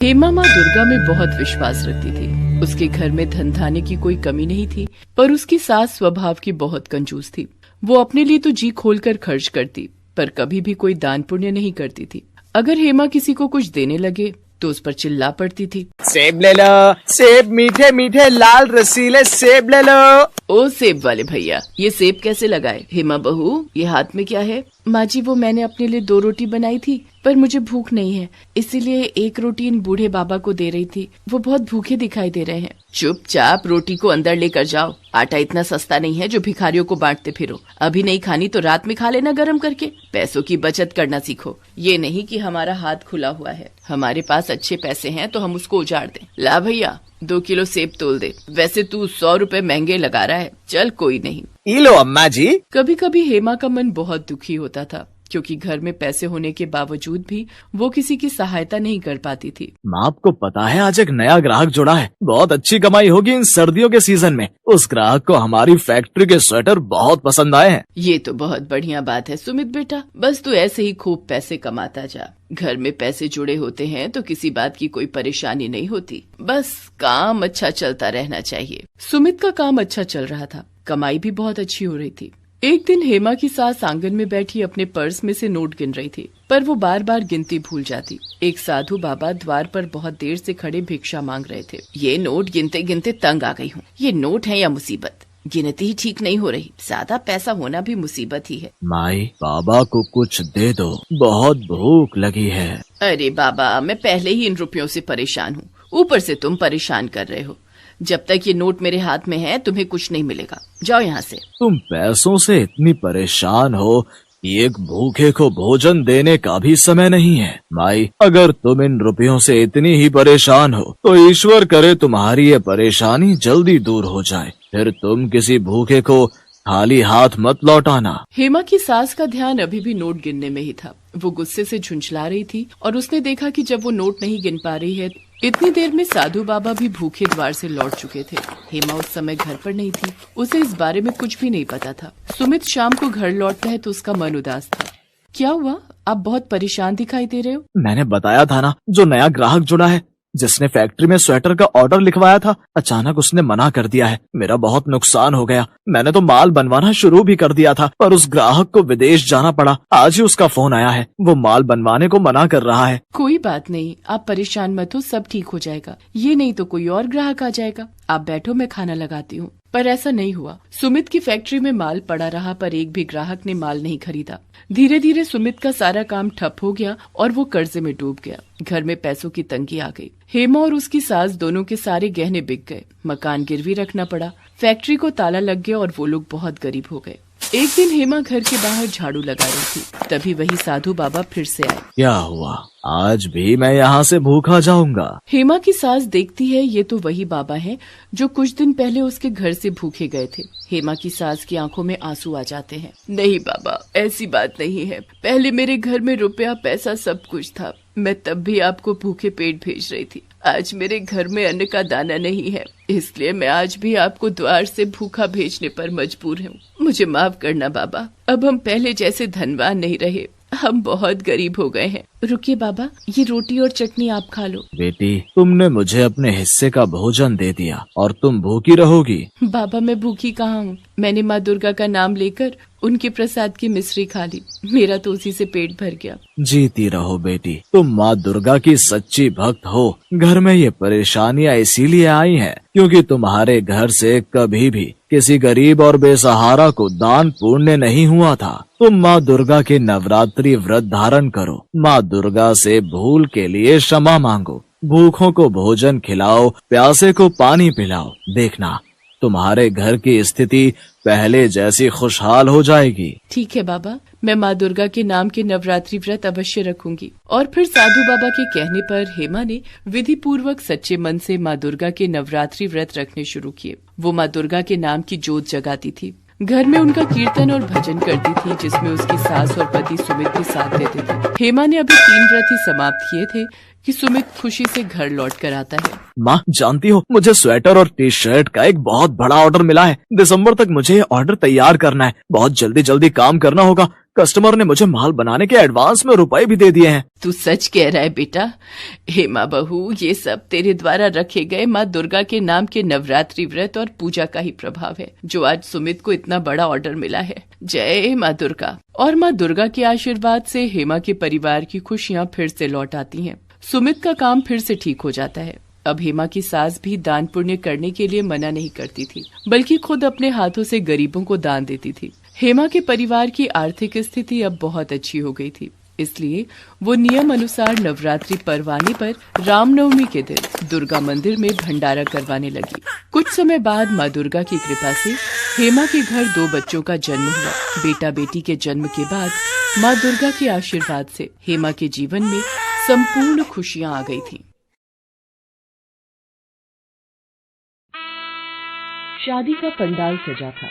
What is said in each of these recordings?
हेमा माँ दुर्गा में बहुत विश्वास रखती थी। उसके घर में धन धान्य की कोई कमी नहीं थी, पर उसकी सास स्वभाव की बहुत कंजूस थी। वो अपने लिए तो जी खोलकर खर्च करती, पर कभी भी कोई दान पुण्य नहीं करती थी। अगर हेमा किसी को कुछ देने लगे तो उस पर चिल्ला पड़ती थी, सेब ले लो, सेब मीठे मीठे लाल रसीले सेब ले लो। ओ सेब वाले भैया, ये सेब कैसे लगाए? हेमा बहू, ये हाथ में क्या है? माँ जी, वो मैंने अपने लिए 2 रोटी बनाई थी, पर मुझे भूख नहीं है, इसीलिए 1 रोटी इन बूढ़े बाबा को दे रही थी। वो बहुत भूखे दिखाई दे रहे हैं। चुपचाप रोटी को अंदर लेकर जाओ। आटा इतना सस्ता नहीं है जो भिखारियों को बांटते फिरो। अभी नहीं खानी तो रात में खा लेना गरम करके। पैसों की बचत करना सीखो। ये नहीं कि हमारा हाथ खुला हुआ है। हमारे पास अच्छे पैसे हैं तो हम उसको उजाड़ दें। ला भैया, 2 किलो सेब तोल दे। वैसे तू 100 रुपए महंगे लगा रहा है। चल कोई नहीं। ये लो अम्मा जी। कभी कभी हेमा का मन बहुत दुखी होता था, क्योंकि घर में पैसे होने के बावजूद भी वो किसी की सहायता नहीं कर पाती थी। माँ, आपको पता है आज एक नया ग्राहक जुड़ा है। बहुत अच्छी कमाई होगी इन सर्दियों के सीजन में। उस ग्राहक को हमारी फैक्ट्री के स्वेटर बहुत पसंद आए हैं। ये तो बहुत बढ़िया बात है सुमित बेटा। बस तू ऐसे ही खूब पैसे कमाता जा। घर में पैसे जुड़े होते हैं तो किसी बात की कोई परेशानी नहीं होती। बस काम अच्छा चलता रहना चाहिए। सुमित का काम अच्छा चल रहा था, कमाई भी बहुत अच्छी हो रही थी। एक दिन हेमा की सास आंगन में बैठी अपने पर्स में से नोट गिन रही थी, पर वो बार बार गिनती भूल जाती। एक साधु बाबा द्वार पर बहुत देर से खड़े भिक्षा मांग रहे थे। ये नोट गिनते गिनते तंग आ गई हूँ। ये नोट है या मुसीबत? गिनती ही ठीक नहीं हो रही। ज्यादा पैसा होना भी मुसीबत ही है। माई, बाबा को कुछ दे दो, बहुत भूख लगी है। अरे बाबा, मैं पहले ही इन रुपयों से परेशान हूँ, ऊपर से तुम परेशान कर रहे हो। जब तक ये नोट मेरे हाथ में है तुम्हें कुछ नहीं मिलेगा। जाओ यहाँ से। तुम पैसों से इतनी परेशान हो कि एक भूखे को भोजन देने का भी समय नहीं है। माई, अगर तुम इन रुपयों से इतनी ही परेशान हो तो ईश्वर करे तुम्हारी ये परेशानी जल्दी दूर हो जाए। फिर तुम किसी भूखे को खाली हाथ मत लौटाना। हेमा की सास का ध्यान अभी भी नोट गिनने में ही था। वो गुस्से से झुंझला रही थी और उसने देखा कि जब वो नोट नहीं गिन पा रही है, इतनी देर में साधु बाबा भी भूखे द्वार से लौट चुके थे। हेमा उस समय घर पर नहीं थी, उसे इस बारे में कुछ भी नहीं पता था। सुमित शाम को घर लौटता है तो उसका मन उदास था। क्या हुआ? आप बहुत परेशान दिखाई दे रहे हो। मैंने बताया था ना, जो नया ग्राहक जुड़ा है, जिसने फैक्ट्री में स्वेटर का ऑर्डर लिखवाया था, अचानक उसने मना कर दिया है। मेरा बहुत नुकसान हो गया। मैंने तो माल बनवाना शुरू भी कर दिया था, पर उस ग्राहक को विदेश जाना पड़ा। आज ही उसका फोन आया है, वो माल बनवाने को मना कर रहा है। कोई बात नहीं, आप परेशान मत हो, सब ठीक हो जाएगा। ये नहीं तो कोई और ग्राहक आ जाएगा। आप बैठो, मैं खाना लगाती हूँ। पर ऐसा नहीं हुआ। सुमित की फैक्ट्री में माल पड़ा रहा, पर एक भी ग्राहक ने माल नहीं खरीदा। धीरे धीरे सुमित का सारा काम ठप हो गया और वो कर्जे में डूब गया। घर में पैसों की तंगी आ गई। हेमा और उसकी सास दोनों के सारे गहने बिक गए। मकान गिरवी रखना पड़ा। फैक्ट्री को ताला लग गया और वो लोग बहुत गरीब हो गए। एक दिन हेमा घर के बाहर झाड़ू लगा रही थी, तभी वही साधु बाबा फिर से आए। क्या हुआ? आज भी मैं यहाँ से भूखा जाऊंगा? हेमा की सास देखती है ये तो वही बाबा हैं जो कुछ दिन पहले उसके घर से भूखे गए थे। हेमा की सास की आंखों में आंसू आ जाते हैं। नहीं बाबा, ऐसी बात नहीं है। पहले मेरे घर में रुपया पैसा सब कुछ था। मैं तब भी आपको भूखे पेट भेज रही थी। आज मेरे घर में अन्न का दाना नहीं है, इसलिए मैं आज भी आपको द्वार से भूखा भेजने पर मजबूर हूँ। मुझे माफ करना बाबा। अब हम पहले जैसे धनवान नहीं रहे, हम बहुत गरीब हो गए हैं। रुकिए बाबा, ये रोटी और चटनी आप खा लो। बेटी, तुमने मुझे अपने हिस्से का भोजन दे दिया और तुम भूखी रहोगी? बाबा, मैं भूखी कहाँ हूँ। मैंने माँ दुर्गा का नाम लेकर उनके प्रसाद की मिश्री खा ली। मेरा तो उसी से पेट भर गया। जीती रहो बेटी, तुम माँ दुर्गा की सच्ची भक्त हो। घर में ये परेशानियाँ इसीलिए आई हैं क्योंकि तुम्हारे घर से कभी भी किसी गरीब और बेसहारा को दान पुण्य नहीं हुआ था। तुम माँ दुर्गा के नवरात्रि व्रत धारण करो। माँ दुर्गा से भूल के लिए क्षमा मांगो। भूखों को भोजन खिलाओ, प्यासे को पानी पिलाओ। देखना, तुम्हारे घर की स्थिति पहले जैसी खुशहाल हो जाएगी। ठीक है बाबा, मैं माँ दुर्गा के नाम के नवरात्रि व्रत अवश्य रखूंगी। और फिर साधु बाबा के कहने पर हेमा ने विधि पूर्वक सच्चे मन से माँ दुर्गा के नवरात्रि व्रत रखने शुरू किए। वो माँ दुर्गा के नाम की जोत जगाती थी। घर में उनका कीर्तन और भजन करती थी, जिसमें उसकी सास और पति सुमित भी साथ देते थे। हेमा ने अभी 3 व्रत ही समाप्त किए थे कि सुमित खुशी से घर लौट कर आता है। माँ, जानती हो, मुझे स्वेटर और टी शर्ट का एक बहुत बड़ा ऑर्डर मिला है। दिसंबर तक मुझे ये ऑर्डर तैयार करना है। बहुत जल्दी जल्दी काम करना होगा, कस्टमर ने मुझे माल बनाने के एडवांस में रुपए भी दे दिए हैं। तू सच कह रहा है बेटा? हेमा बहू, ये सब तेरे द्वारा रखे गए माँ दुर्गा के नाम के नवरात्रि व्रत और पूजा का ही प्रभाव है, जो आज सुमित को इतना बड़ा ऑर्डर मिला है। जय माँ दुर्गा। और माँ दुर्गा के आशीर्वाद से हेमा के परिवार की खुशियाँ फिर से लौट आती हैं। सुमित का काम फिर से ठीक हो जाता है। अब हेमा की सास भी दान पुण्य करने के लिए मना नहीं करती थी, बल्कि खुद अपने हाथों से गरीबों को दान देती थी। हेमा के परिवार की आर्थिक स्थिति अब बहुत अच्छी हो गई थी, इसलिए वो नियम अनुसार नवरात्रि पर्व आने पर रामनवमी के दिन दुर्गा मंदिर में भंडारा करवाने लगी। कुछ समय बाद माँ दुर्गा की कृपा से हेमा के घर 2 बच्चों का जन्म हुआ। बेटा बेटी के जन्म के बाद माँ दुर्गा के आशीर्वाद से हेमा के जीवन में संपूर्ण खुशियाँ आ गई थी। शादी का पंडाल सजा था।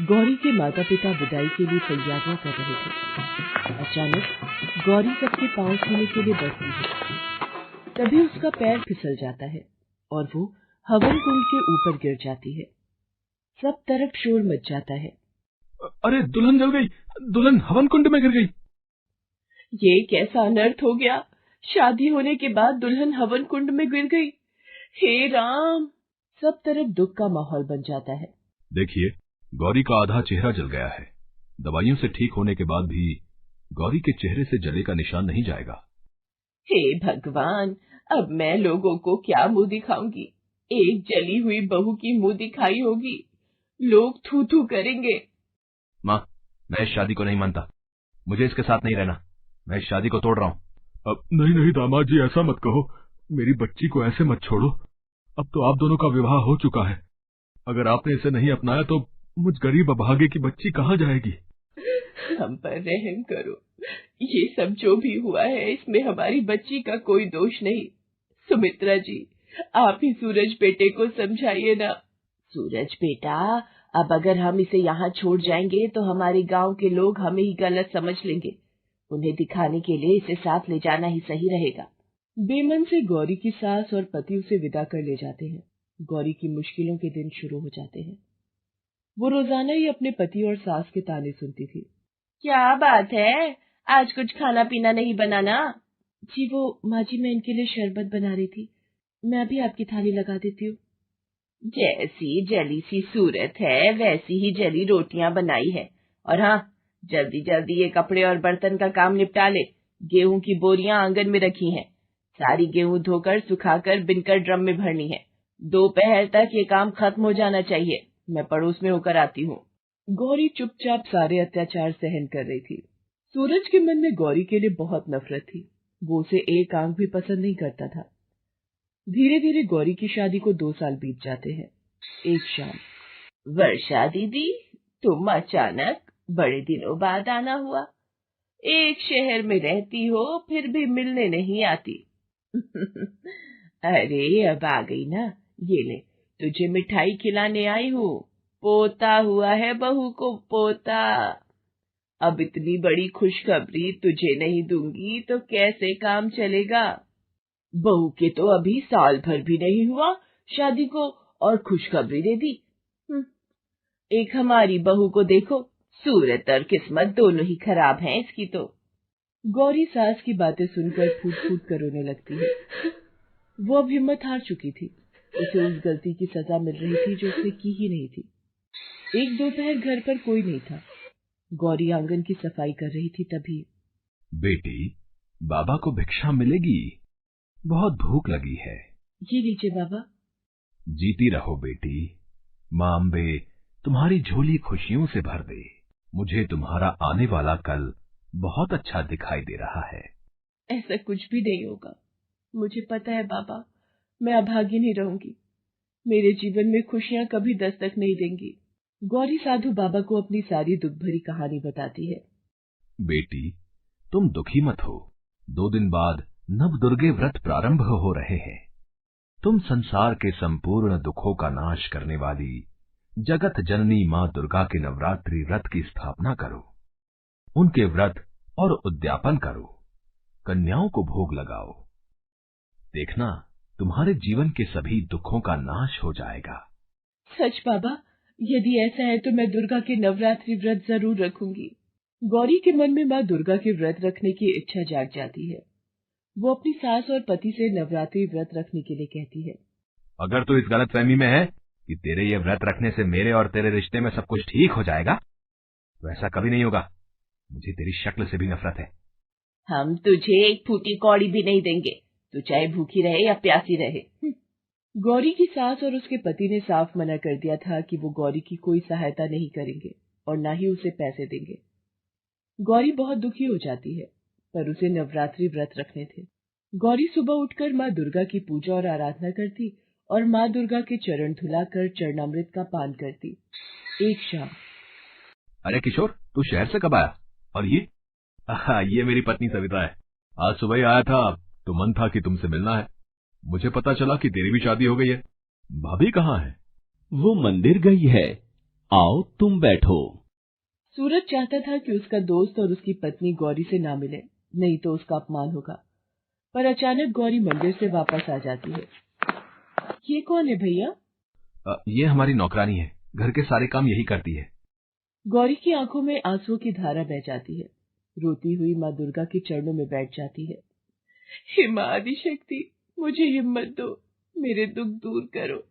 गौरी के माता पिता विदाई के लिए तैयारियां कर रहे थे। अचानक गौरी सबके पांव छूने के लिए बढ़ती है। तभी उसका पैर फिसल जाता है और वो हवन कुंड के ऊपर गिर जाती है। सब तरफ शोर मच जाता है। अरे दुल्हन जल गई, दुल्हन हवन कुंड में गिर गई। ये कैसा अनर्थ हो गया? शादी होने के बाद दुल्हन हवन कुंड में गिर गई। हे राम! सब तरफ दुख का माहौल बन जाता है। देखिए, गौरी का आधा चेहरा जल गया है। दवाइयों से ठीक होने के बाद भी गौरी के चेहरे से जले का निशान नहीं जाएगा। हे भगवान, अब मैं लोगों को क्या मुंह दिखाऊंगी? एक जली हुई बहू की मुंह दिखाई होगी, लोग थू थू करेंगे। माँ, मैं इस शादी को नहीं मानता। मुझे इसके साथ नहीं रहना। मैं इस शादी को तोड़ रहा हूँ। अब नहीं नहीं दामाद जी, ऐसा मत कहो। मेरी बच्ची को ऐसे मत छोड़ो। अब तो आप दोनों का विवाह हो चुका है। अगर आपने इसे नहीं अपनाया तो मुझ गरीब अभागे की बच्ची कहाँ जाएगी? हम पर रहम करो। ये सब जो भी हुआ है, इसमें हमारी बच्ची का कोई दोष नहीं। सुमित्रा जी, आप ही सूरज बेटे को समझाइए ना। सूरज बेटा, अब अगर हम इसे यहाँ छोड़ जाएंगे तो हमारे गांव के लोग हमें ही गलत समझ लेंगे। उन्हें दिखाने के लिए इसे साथ ले जाना ही सही रहेगा। बेमन से गौरी की सास और पति उसे विदा कर ले जाते हैं। गौरी की मुश्किलों के दिन शुरू हो जाते हैं। वो रोजाना ही अपने पति और सास के ताने सुनती थी। क्या बात है, आज कुछ खाना पीना नहीं बनाना? जी वो माँ जी, मैं इनके लिए शरबत बना रही थी। मैं अभी आपकी थाली लगा देती हूँ। जैसी जली सी सूरत है, वैसी ही जली रोटियां बनाई है। और हाँ, जल्दी जल्दी ये कपड़े और बर्तन का काम निपटा ले। गेहूं की बोरियां आंगन में रखी हैं। सारी गेहूं धोकर सुखाकर बिनकर ड्रम में भरनी है। दोपहर तक ये काम खत्म हो जाना चाहिए। मैं पड़ोस में होकर आती हूँ। गौरी चुपचाप सारे अत्याचार सहन कर रही थी। सूरज के मन में गौरी के लिए बहुत नफरत थी। वो उसे एक आंख भी पसंद नहीं करता था। धीरे धीरे गौरी की शादी को 2 साल बीत जाते हैं। एक शाम, वर्षा दीदी, तुम अचानक बड़े दिनों बाद आना हुआ। एक शहर में रहती हो, फिर भी मिलने नहीं आती। अरे अब आ गई ना, ये ले, तुझे मिठाई खिलाने आई हूँ। पोता हुआ है बहू को, पोता। अब इतनी बड़ी खुशखबरी तुझे नहीं दूंगी तो कैसे काम चलेगा? बहू के तो अभी साल भर भी नहीं हुआ शादी को और खुशखबरी दे दी। एक हमारी बहू को देखो, सूरत और किस्मत दोनों ही खराब हैं इसकी तो। गौरी सास की बातें सुनकर फूट फूट कर रोने लगती है। वो अब हिम्मत हार चुकी थी। उसे उस गलती की सजा मिल रही थी जो उसने की ही नहीं थी। एक दोपहर घर पर कोई नहीं था। गौरी आंगन की सफाई कर रही थी तभी। बेटी, बाबा को भिक्षा मिलेगी, बहुत भूख लगी है। ये लीजिए बाबा। जीती रहो बेटी। माँ अम्बे तुम्हारी झोली खुशियों से भर दे। मुझे तुम्हारा आने वाला कल बहुत अच्छा दिखाई दे रहा है। ऐसा कुछ भी नहीं होगा। मुझे पता है बाबा, मैं अभागी नहीं रहूंगी। मेरे जीवन में खुशियां कभी दस्तक नहीं देंगी। गौरी साधु बाबा को अपनी सारी दुख भरी कहानी बताती है। बेटी, तुम दुखी मत हो। 2 दिन बाद नव दुर्गे व्रत प्रारंभ हो रहे हैं। तुम संसार के संपूर्ण दुखों का नाश करने वाली जगत जननी माँ दुर्गा के नवरात्रि व्रत की स्थापना करो। उनके व्रत और उद्यापन करो। कन्याओं को भोग लगाओ। देखना, तुम्हारे जीवन के सभी दुखों का नाश हो जाएगा। सच बाबा, यदि ऐसा है तो मैं दुर्गा के नवरात्रि व्रत जरूर रखूंगी। गौरी के मन में माँ दुर्गा के व्रत रखने की इच्छा जाग जाती है। वो अपनी सास और पति से नवरात्रि व्रत रखने के लिए कहती है। अगर तू इस गलतफहमी में है कि तेरे ये व्रत रखने से मेरे और तेरे रिश्ते में सब कुछ ठीक हो जाएगा, तो ऐसा कभी नहीं होगा। मुझे तेरी शक्ल से भी नफरत है। हम तुझे एक फूटी कौड़ी भी नहीं देंगे, तू चाहे भूखी रहे या प्यासी रहे। गौरी की सास और उसके पति ने साफ मना कर दिया था कि वो गौरी की कोई सहायता नहीं करेंगे और न ही उसे पैसे देंगे। गौरी बहुत दुखी हो जाती है, पर उसे नवरात्रि व्रत रखने थे। गौरी सुबह उठकर माँ दुर्गा की पूजा और आराधना करती और माँ दुर्गा के चरण धुलाकर चरणामृत का पान करती। एक शाम। अरे किशोर, तू शहर से कब आया? और ये मेरी पत्नी सविता है। आज सुबह ही आया था, तो मन था कि तुमसे मिलना है। मुझे पता चला कि तेरी भी शादी हो गई है। भाभी कहाँ है? वो मंदिर गई है। आओ तुम बैठो। सूरज चाहता था कि उसका दोस्त और उसकी पत्नी गौरी से ना मिले, नहीं तो उसका अपमान होगा। पर अचानक गौरी मंदिर से वापस आ जाती है। ये कौन है भैया? ये हमारी नौकरानी है, घर के सारे काम यही करती है। गौरी की आंखों में आंसुओं की धारा बह जाती है। रोती हुई माँ दुर्गा के चरणों में बैठ जाती है। हे माँ आदिशक्ति, मुझे हिम्मत दो, मेरे दुख दूर करो।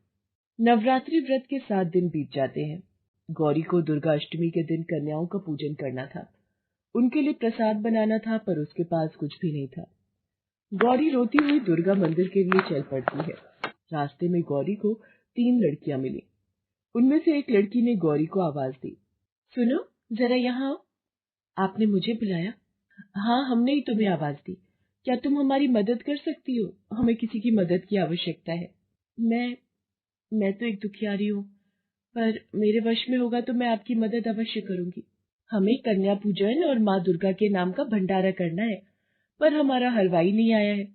नवरात्रि व्रत के 7 दिन बीत जाते हैं। गौरी को दुर्गा अष्टमी के दिन कन्याओं का पूजन करना था। उनके लिए प्रसाद बनाना था, पर उसके पास कुछ भी नहीं था। गौरी रोती हुई दुर्गा मंदिर के लिए चल पड़ती है। रास्ते में गौरी को 3 लड़कियां मिली। उनमें से एक लड़की ने गौरी को आवाज दी। सुनो, जरा यहाँ आओ। आपने मुझे बुलाया? हाँ, हमने ही तुम्हें आवाज दी। क्या तुम हमारी मदद कर सकती हो? हमें किसी की मदद की आवश्यकता है। मैं तो एक दुखियारी हूँ, पर मेरे वश में होगा तो मैं आपकी मदद अवश्य करूंगी। हमें कन्या पूजन और माँ दुर्गा के नाम का भंडारा करना है, पर हमारा हलवाई नहीं आया है।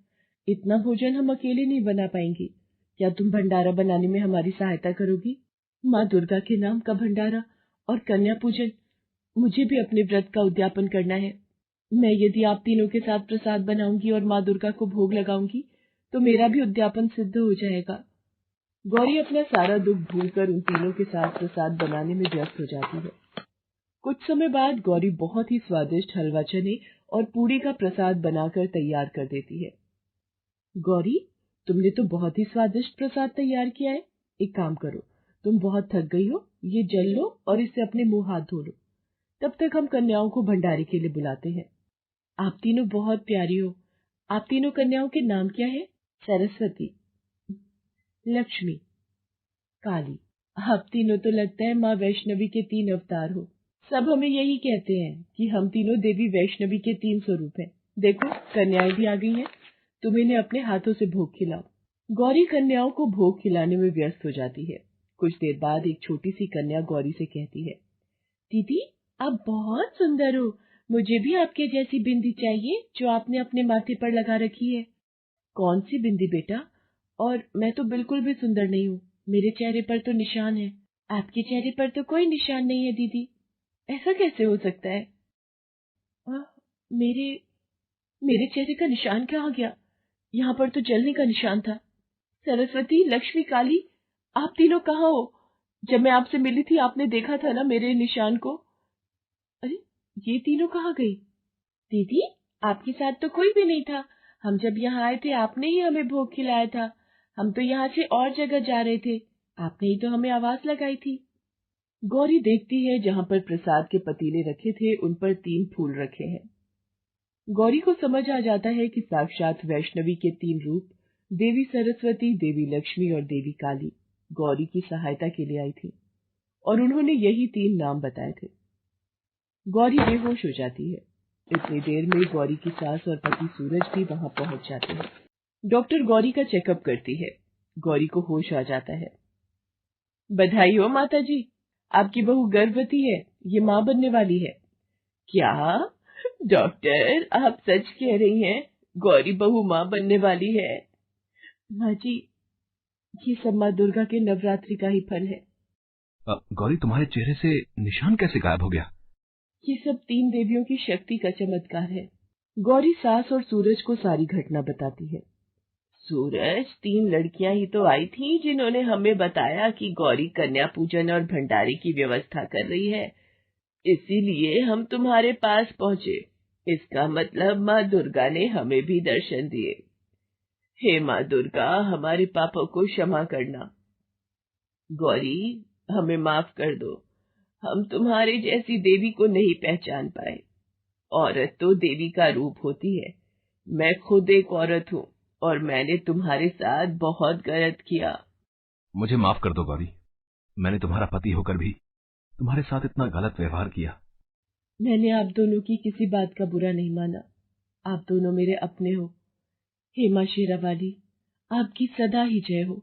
इतना भोजन हम अकेले नहीं बना पाएंगे। क्या तुम भंडारा बनाने में हमारी सहायता करोगी? माँ दुर्गा के नाम का भंडारा और कन्या पूजन, मुझे भी अपने व्रत का उद्यापन करना है। यदि आप तीनों के साथ प्रसाद बनाऊंगी और माँ दुर्गा को भोग लगाऊंगी, तो मेरा भी उद्यापन सिद्ध हो जाएगा। गौरी अपना सारा दुख भूलकर उन तीनों के साथ प्रसाद बनाने में व्यस्त हो जाती है। कुछ समय बाद गौरी बहुत ही स्वादिष्ट हलवा चने और पूड़ी का प्रसाद बनाकर तैयार कर देती है। गौरी, तुमने तो बहुत ही स्वादिष्ट प्रसाद तैयार किया है। एक काम करो, तुम बहुत थक गई हो, ये जल लो और इससे अपने मुंह हाथ धो लो। तब तक हम कन्याओं को भंडारे के लिए बुलाते हैं। आप तीनों बहुत प्यारी हो। आप तीनों कन्याओं के नाम क्या है? सरस्वती, लक्ष्मी, काली। आप तीनों तो लगता है माँ वैष्णवी के 3 अवतार हो। सब हमें यही कहते हैं कि हम तीनों देवी वैष्णवी के 3 स्वरूप हैं। देखो, कन्याएं भी आ गई हैं। तुम इन्हें अपने हाथों से भोग खिलाओ। गौरी कन्याओं को भोग खिलाने में व्यस्त हो जाती है। कुछ देर बाद एक छोटी सी कन्या गौरी से कहती है, दीदी, आप बहुत सुंदर हो। मुझे भी आपके जैसी बिंदी चाहिए जो आपने अपने माथे पर लगा रखी है। कौन सी बिंदी बेटा? और मैं तो बिल्कुल भी सुंदर नहीं हूँ। मेरे चेहरे पर तो निशान है। आपके चेहरे पर तो कोई निशान नहीं है दीदी। ऐसा कैसे हो सकता है? आ, मेरे चेहरे का निशान कहाँ गया? यहाँ पर तो जलने का निशान था। सरस्वती, लक्ष्मी, काली, आप तीनों कहाँ हो? जब मैं आपसे मिली थी आपने देखा था ना मेरे निशान को। अरे, ये तीनों कहाँ गई? दीदी, आपके साथ तो कोई भी नहीं था। हम जब यहाँ आए थे आपने ही हमें भोग खिलाया था। हम तो यहाँ से और जगह जा रहे थे, आपने ही तो हमें आवाज लगाई थी। गौरी देखती है जहाँ पर प्रसाद के पतीले रखे थे उन पर 3 फूल रखे हैं। गौरी को समझ आ जाता है कि साक्षात वैष्णवी के 3 रूप, देवी सरस्वती, देवी लक्ष्मी और देवी काली, गौरी की सहायता के लिए आई थी और उन्होंने यही 3 नाम बताए थे। गौरी बेहोश हो जाती है। इतनी देर में गौरी की सास और पति सूरज भी वहां पहुंच जाते हैं। डॉक्टर गौरी का चेकअप करती है। गौरी को होश आ जाता है। बधाई हो माता जी, आपकी बहू गर्भवती है, ये मां बनने वाली है। क्या डॉक्टर, आप सच कह रही हैं? गौरी बहू मां बनने वाली है? माँ जी, ये सब माँ दुर्गा के नवरात्रि का ही फल है। गौरी, तुम्हारे चेहरे से निशान कैसे गायब हो गया? ये सब 3 देवियों की शक्ति का चमत्कार है। गौरी सास और सूरज को सारी घटना बताती है। सूरज, 3 लड़कियां ही तो आई थी जिन्होंने हमें बताया कि गौरी कन्या पूजन और भंडारे की व्यवस्था कर रही है। इसीलिए हम तुम्हारे पास पहुंचे। इसका मतलब माँ दुर्गा ने हमें भी दर्शन दिए। हे माँ दुर्गा, हमारे पापों को क्षमा करना। गौरी, हमें माफ कर दो। हम तुम्हारे जैसी देवी को नहीं पहचान पाए। औरत तो देवी का रूप होती है। मैं खुद एक औरत हूँ और मैंने तुम्हारे साथ बहुत गलत किया। मुझे माफ कर दो गौरी, मैंने तुम्हारा पति होकर भी तुम्हारे साथ इतना गलत व्यवहार किया। मैंने आप दोनों की किसी बात का बुरा नहीं माना। आप दोनों मेरे अपने हो। हे माँ शेरावाली, आपकी सदा ही जय हो।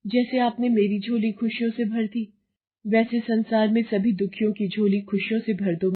जैसे आपने मेरी झोली खुशियों से भर दी, वैसे संसार में सभी दुखियों की झोली खुशियों से भर दो।